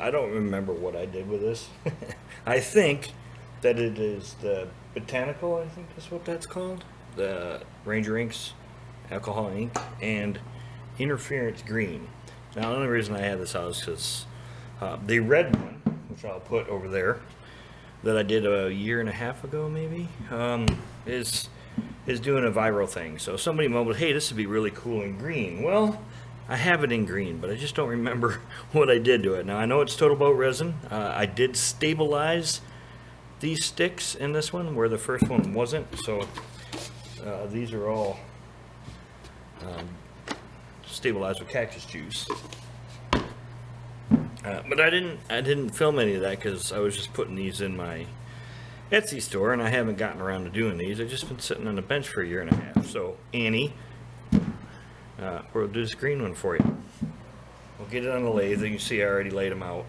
I don't remember what I did with this. I think that it is the Botanical, I think that's what that's called. The Ranger Inks alcohol ink and interference green. Now the only reason I had this out is because the red one, which I'll put over there, that I did a year and a half ago maybe, is doing a viral thing. So somebody mumbled, hey, this would be really cool in green. Well, I have it in green, but I just don't remember what I did to it. Now I know it's Total Boat resin. I did stabilize these sticks in this one where the first one wasn't. So these are all stabilized with cactus juice. But I didn't film any of that because I was just putting these in my Etsy store, and I haven't gotten around to doing these. I've just been sitting on the bench for a year and a half. So Annie, we'll do this green one for you. We'll get it on the lathe. You can see I already laid them out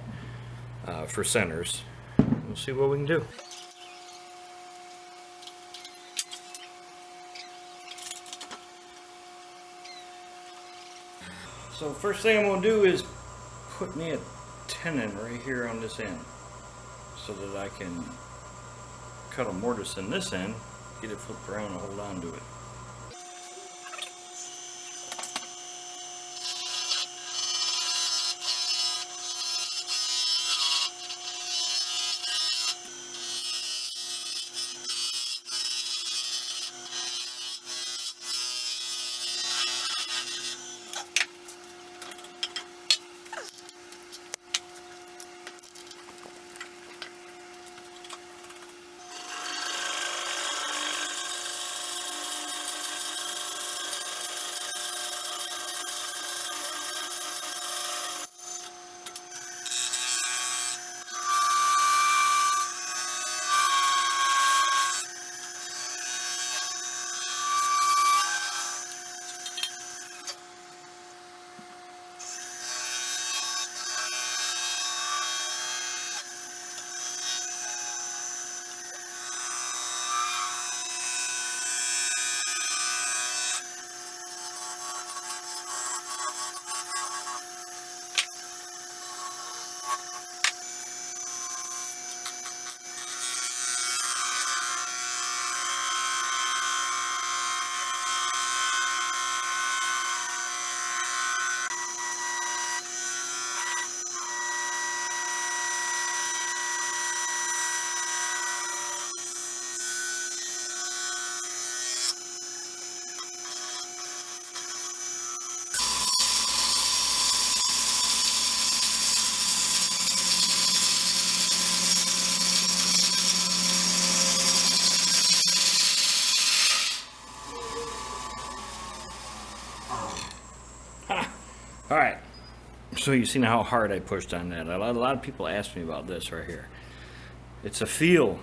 for centers. We'll see what we can do. So first thing I'm going to do is put me a tenon right here on this end so that I can cut a mortise in this end, get it flipped around and hold on to it. Alright, so you see how hard I pushed on that. A lot of people ask me about this right here. It's a feel.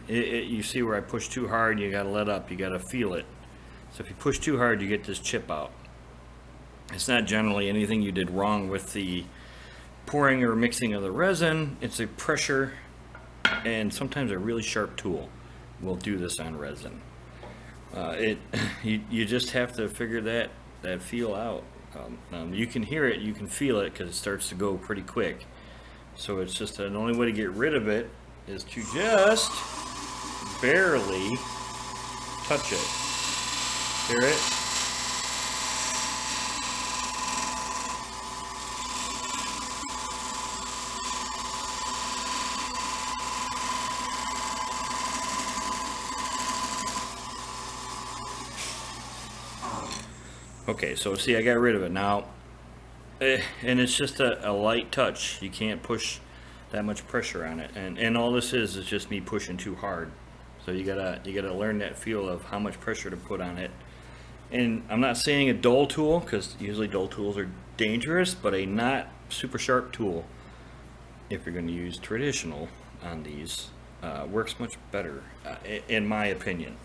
You see where I push too hard, you gotta let up, you gotta feel it. So if you push too hard, you get this chip out. It's not generally anything you did wrong with the pouring or mixing of the resin. It's a pressure and sometimes a really sharp tool will do this on resin. You just have to figure that feel out. You can hear it, you can feel it because it starts to go pretty quick. So it's just the only way to get rid of it is to just barely touch it. Hear it? Okay, so see, I got rid of it now, and it's just a light touch. You can't push that much pressure on it, and all this is just me pushing too hard. So you gotta learn that feel of how much pressure to put on it. And I'm not saying a dull tool, because usually dull tools are dangerous, but a not super sharp tool, if you're going to use traditional on these, works much better, in my opinion.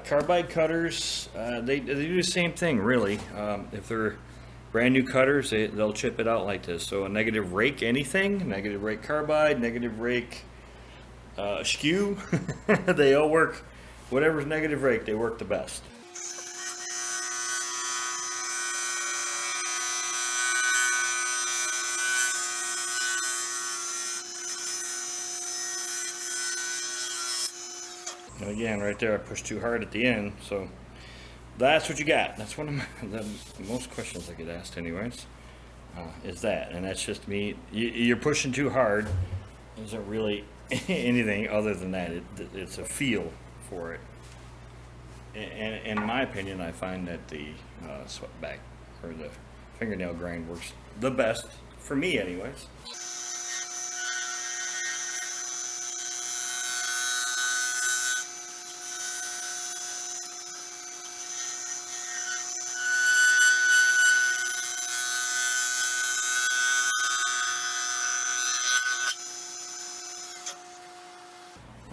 Carbide cutters, they do the same thing, really. If they're brand new cutters, they'll chip it out like this. So a negative rake anything, negative rake carbide, negative rake skew, they all work. Whatever's negative rake, they work the best. again, right there, I pushed too hard at the end, so that's what you got. That's one of the most questions I get asked anyways, is that, and that's just me. You're pushing too hard. Isn't really anything other than that. It's a feel for it. And in my opinion, I find that the swept back or the fingernail grind works the best for me anyways.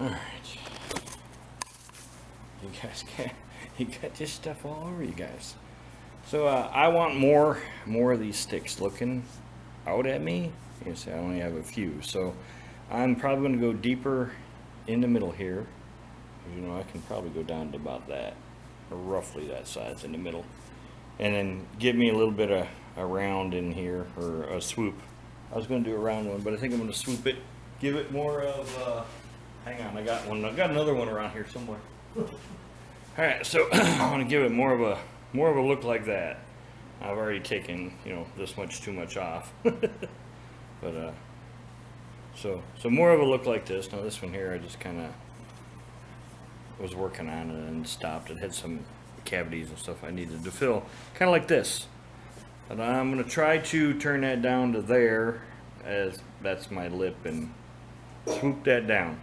Alright. You got this stuff all over you guys. So I want more of these sticks looking out at me. You see, I only have a few, so I'm probably going to go deeper in the middle here. You know, I can probably go down to about that, or roughly that size in the middle, and then give me a little bit of a round in here, or a swoop. I was going to do a round one, but I think I'm going to swoop it, give it more of. Hang on, I got one. I got another one around here somewhere. All right, so I want to give it more of a look like that. I've already taken, you know, this much too much off, but so more of a look like this. Now this one here, I just kind of was working on it and stopped. It had some cavities and stuff I needed to fill, kind of like this. But I'm gonna try to turn that down to there, as that's my lip, and swoop that down.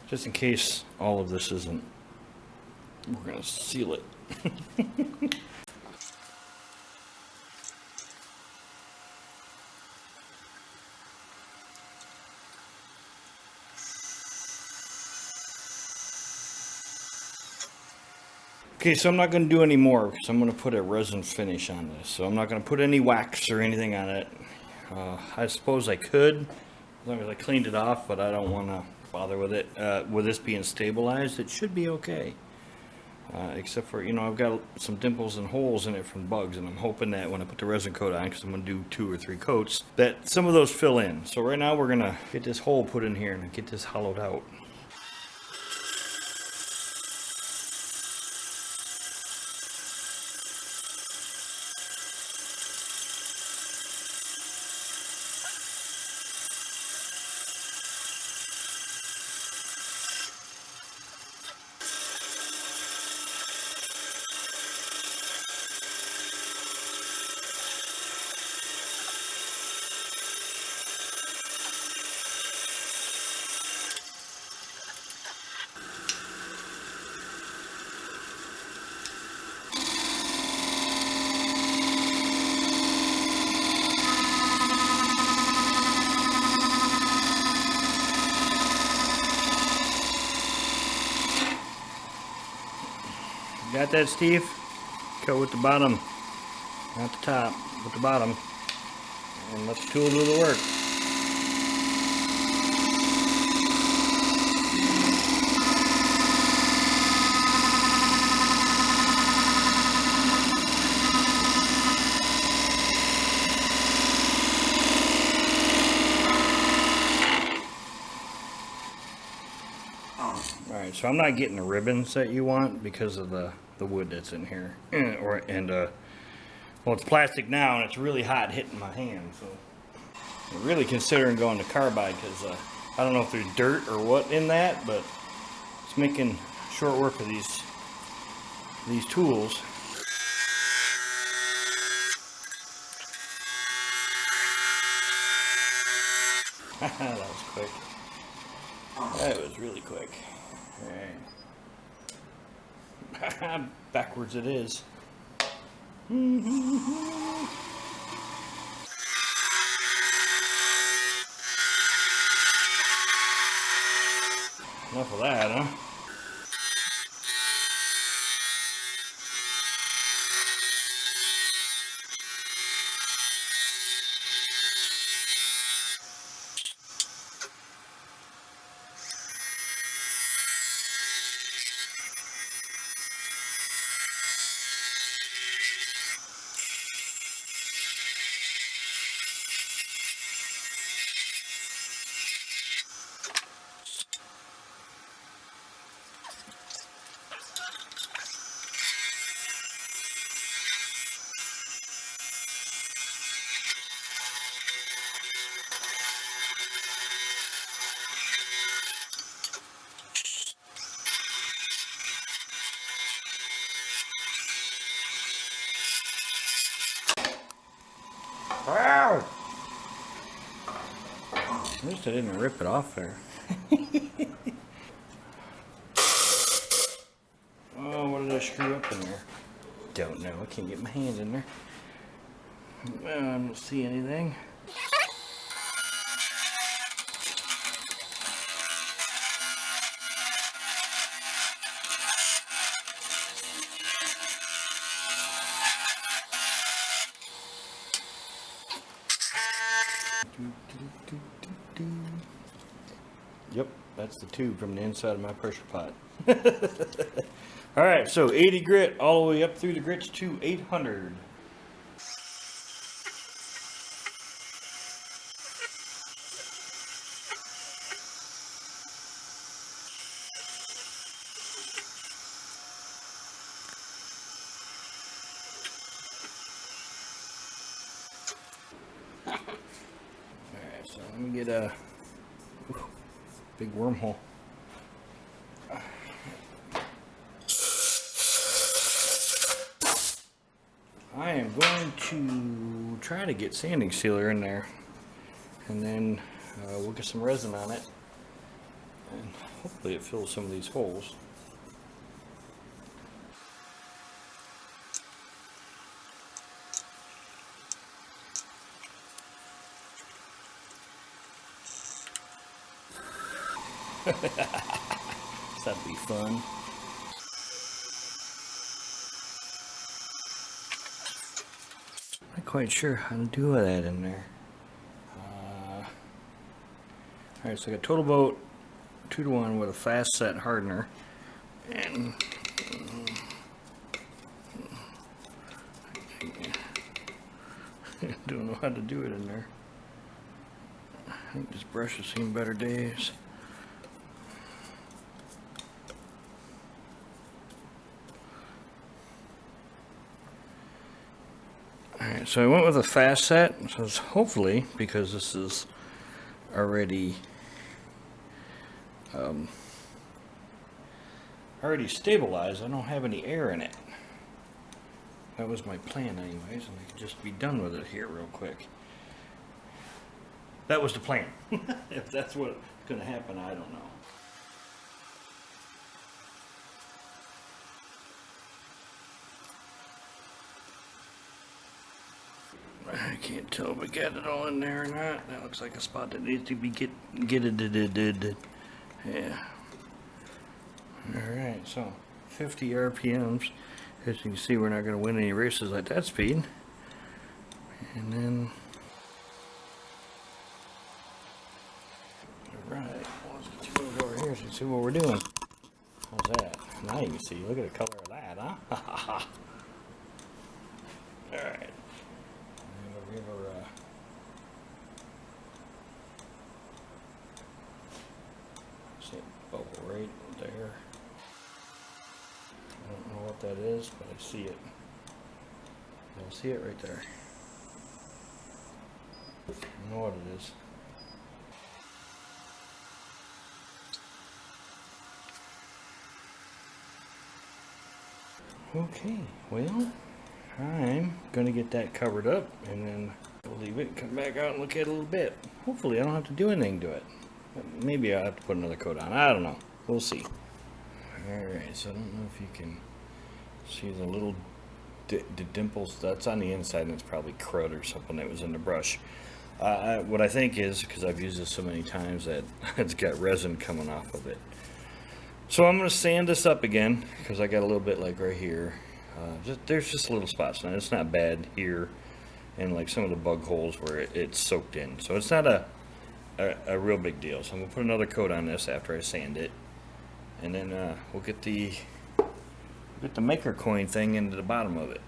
Just in case all of this isn't, we're going to seal it. Okay, so I'm not going to do any more because I'm going to put a resin finish on this. So I'm not going to put any wax or anything on it. I suppose I could, as long as I cleaned it off, but I don't want to bother with it. With this being stabilized, it should be okay. Except for, you know, I've got some dimples and holes in it from bugs, and I'm hoping that when I put the resin coat on, because I'm going to do 2 or 3 coats, that some of those fill in. So right now we're going to get this hole put in here and get this hollowed out. Got that, Steve? Cut with the bottom, not the top, with the bottom. And let the tool do the work. Alright, so I'm not getting the ribbons that you want because of the wood that's in here. Well, it's plastic now and it's really hot hitting my hand, so I'm really considering going to carbide because I don't know if there's dirt or what in that, but it's making short work of these tools. That was quick. That was really quick. Alright. Backwards it is. Enough of that, huh? Ow! At least I didn't rip it off there. Oh, what did I screw up in there? Don't know. I can't get my hand in there. Well, I don't see anything. Yep, that's the tube from the inside of my pressure pot. Alright, so 80 grit all the way up through the grits to 800. Alright, so let me get a big wormhole. I am going to try to get sanding sealer in there, and then we'll get some resin on it, and hopefully it fills some of these holes. That'd be fun. Not quite sure how to do that in there. Alright, so I got total boat 2-to-1 with a fast set hardener, and don't know how to do it in there. I think this brush has seen better days. Alright, so I went with a fast set, so it's hopefully, because this is already stabilized, I don't have any air in it. That was my plan anyways, and I can just be done with it here real quick. That was the plan. If that's what's going to happen, I don't know. I can't tell if we got it all in there or not. That looks like a spot that needs to be get it. Yeah. Alright, so 50 RPMs. As you can see, we're not going to win any races at that speed. And then, alright, let's move over here so you can see what we're doing. How's that? Now you can see, look at the color of that, huh? Alright. Give her see a bubble right there. I don't know what that is, but I see it. You'll see it right there. I know what it is. Okay, well, I'm gonna get that covered up and then we'll leave it, come back out and look at it a little bit. Hopefully I don't have to do anything to it. Maybe I'll have to put another coat on. I don't know. We'll see. Alright, so I don't know if you can see the little dimples. That's on the inside, and it's probably crud or something that was in the brush. What I think is, because I've used this so many times, that it's got resin coming off of it. So I'm going to sand this up again, because I got a little bit like right here. There's just little spots. Now it's not bad here, and like some of the bug holes where it's soaked in. So it's not a real big deal. So I'm going to put another coat on this after I sand it. And then we'll get the maker coin thing into the bottom of it.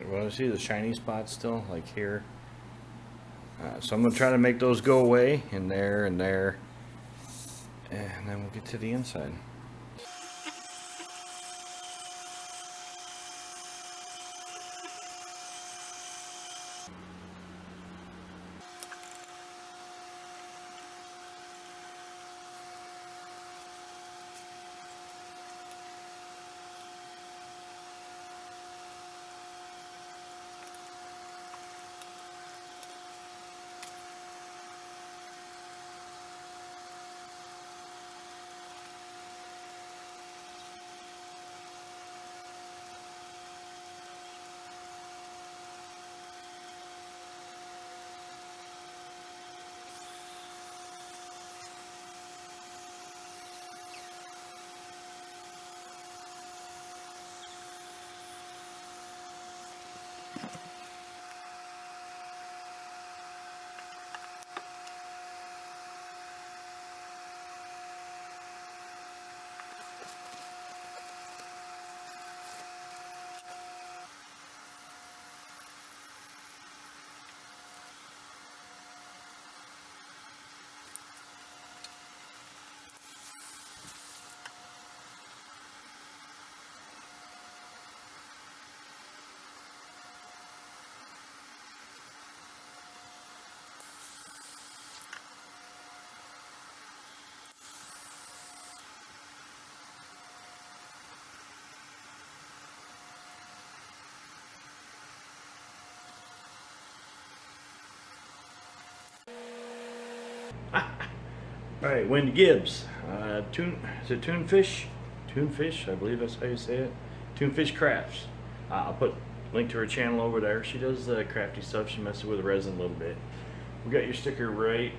Well, see the shiny spots still, like here. So I'm going to try to make those go away, and there, and there. And then we'll get to the inside. Alright, Wendy Gibbs. Is it Toonfish? Toonfish, I believe that's how you say it. Toonfish Crafts. I'll put a link to her channel over there. She does crafty stuff. She messes with resin a little bit. We got your sticker right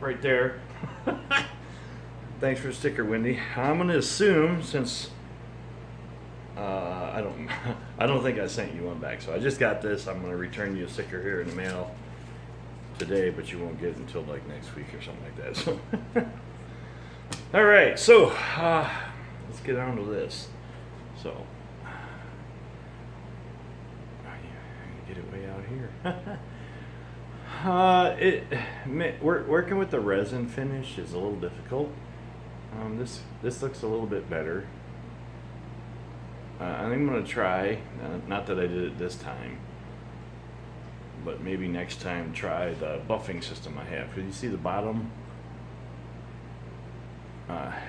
right there. Thanks for the sticker, Wendy. I'm gonna assume, since I don't think I sent you one back, so I just got this. I'm gonna return you a sticker here in the mail today, but you won't get it until like next week or something like that. So all right, so let's get on to this. So get it way out here. Working with the resin finish is a little difficult. This looks a little bit better. I think I'm gonna try, not that I did it this time, but maybe next time try the buffing system I have. Because you see the bottom,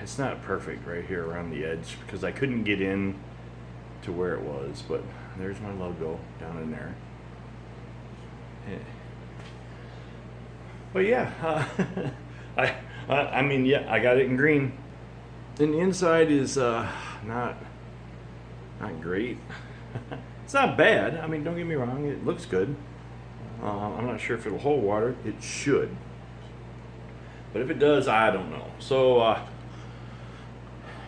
it's not perfect right here around the edge because I couldn't get in to where it was, but there's my logo down in there. But yeah, I mean, yeah, I got it in green. And the inside is not great. It's not bad. I mean, don't get me wrong, it looks good. I'm not sure if it'll hold water. It should. But if it does, I don't know. So,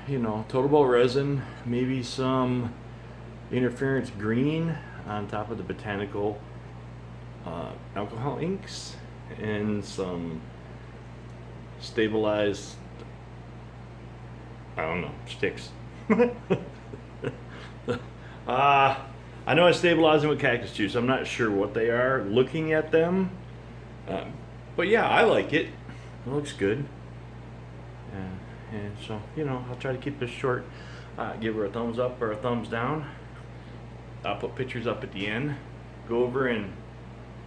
you know, total ball resin, maybe some interference green on top of the botanical alcohol inks, and some stabilized, I don't know, sticks. I know I stabilize them with cactus juice. I'm not sure what they are looking at them. But yeah, I like it. It looks good. And so, you know, I'll try to keep this short. Give her a thumbs up or a thumbs down. I'll put pictures up at the end. Go over and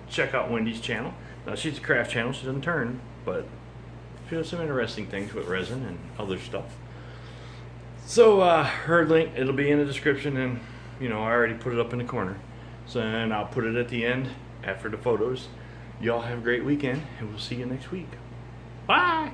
check out Wendy's channel. Now, she's a craft channel. She doesn't turn, but she does some interesting things with resin and other stuff. So her link, it'll be in the description, and you know, I already put it up in the corner. So, and I'll put it at the end after the photos. Y'all have a great weekend, and we'll see you next week. Bye!